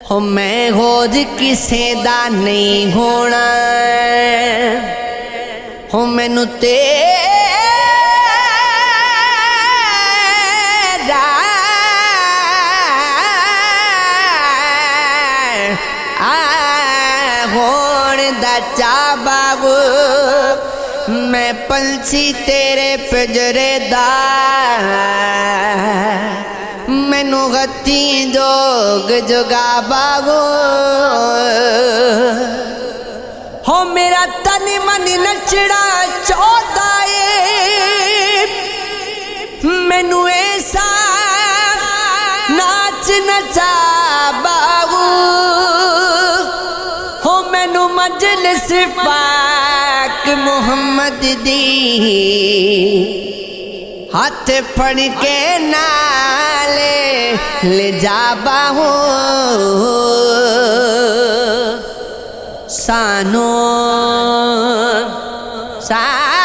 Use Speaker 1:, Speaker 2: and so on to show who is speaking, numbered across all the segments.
Speaker 1: हो मैं होर किसे दा नहीं होना, हो मैनू तेरा होण दा चा बाबू। मैं पंछी तेरे पिंजरे दा, मैनू गती जोग जुगा बाबू। हो मेरा तन मन नचड़ा चाहता है, मैनू ऐसा नाच नचा बाबू। हो मैनू मजलिस पाक मुहम्मद दी हाथ फड़ के नाले ले जा बाहू। सानो सानो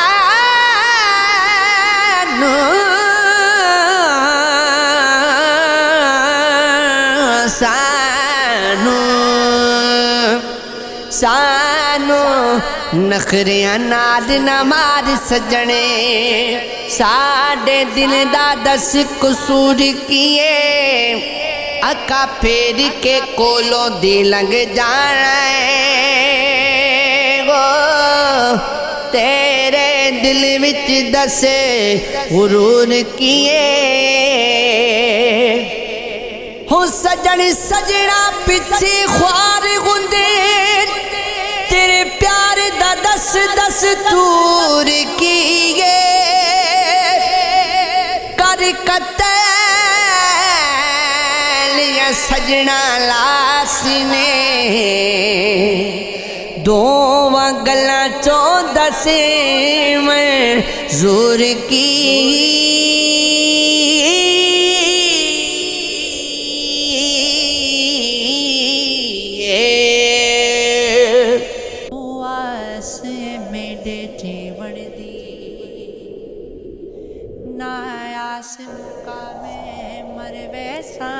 Speaker 1: सानो सानो नखरिया नाद नमाज सजने, साडे दिल दा दस कसूर किए। अका फेर के कोलों दी लंघ जाना गो, तेरे दिल विच दसे गुरूर किए। हो सजन सजना पिछे ख्वार गुंदे, तेरे प्यार दा दस दस तूर किए। कर कतल या सजना लास ने, दोवां गल्लां चों दसे मैं जोर की। मेरे जीवन दी ना आस मुकामे मर वैसा,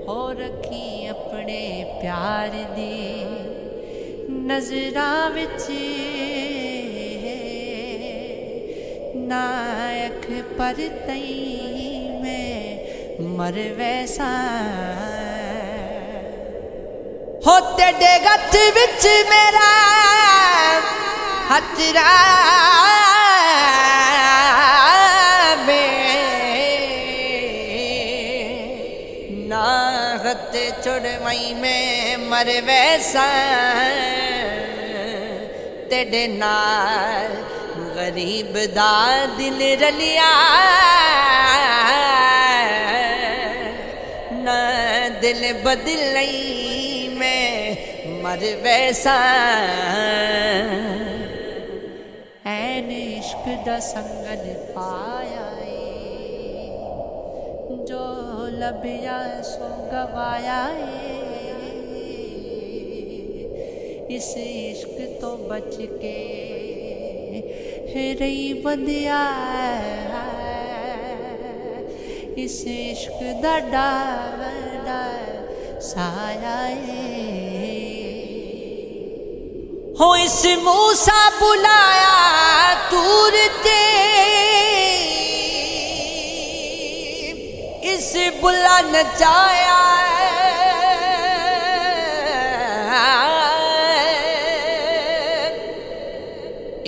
Speaker 1: हो रखी अपने प्यार दी नजरां विच ना अख पर तई मैं मर वैसा। हो तेरे गत विच मेरा हथ रावे, ना हथ छुड़वाई मैं मर वैसा। तेरे नाल गरीब दा दिल रलिया, ना दिल बदलई मर वैसा। ऐन इश्क दा संगल पाया है, जो लभिया सो गवाया है। इस इश्क तो बच के रही बंदिया, इस इश्क दा डर साया है। हो इस मूसा बुलाया तूर ते, इस बुला नचाया।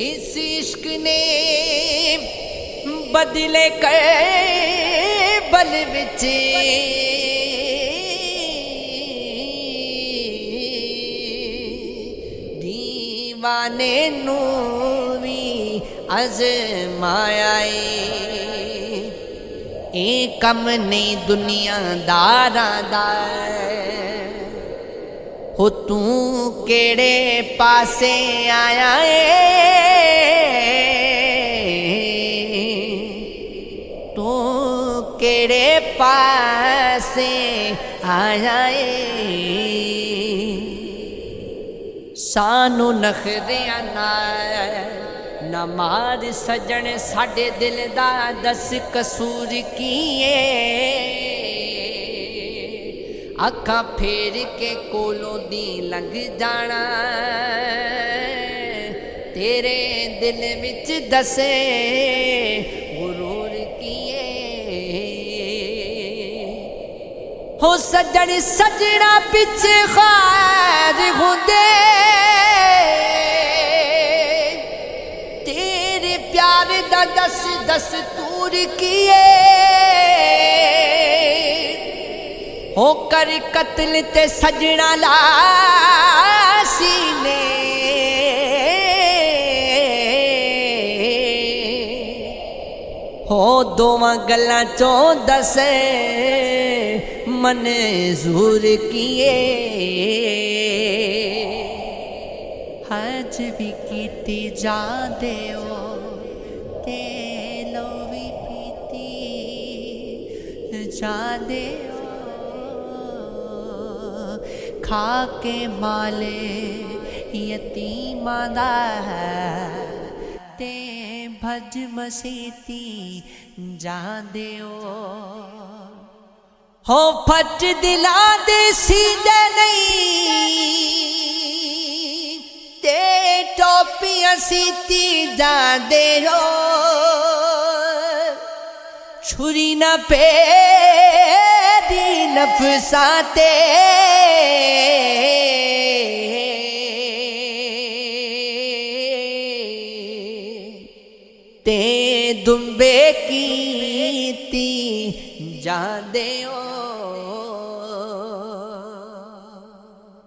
Speaker 1: इस इश्क ने बदले कर बल विच दीवाने नू भी आज़माया। ए कम नहीं दुनियादारां दा, हो तू केड़े पासे आया है। तू केड़े पासे आया है। सानू नखरिया ना मार सजन, साडे दिल दा दस कसूर किए। अखा फेर के कोलों दी लंघ जाना तेरे दिल विच दसे गुरूर किए हो सजन सजना पिछे खार होंदे तेरे प्यार दा दस दस तूर किए हो कर कत्ल ते सजना लासी ने हो दोवां गल्लां चों दसे मंजूर किए हज भी कीती जांदे ओ ते लो भी पीती जांदे ओ खा के माले यतीमां दा ते भज मसीती जांदे ओ हो फट दिला दे सीधे नहीं ते टोपियां सीती जांदे हो छुरी न पेदी नफसा ते दुम्बे कीती जांदे हो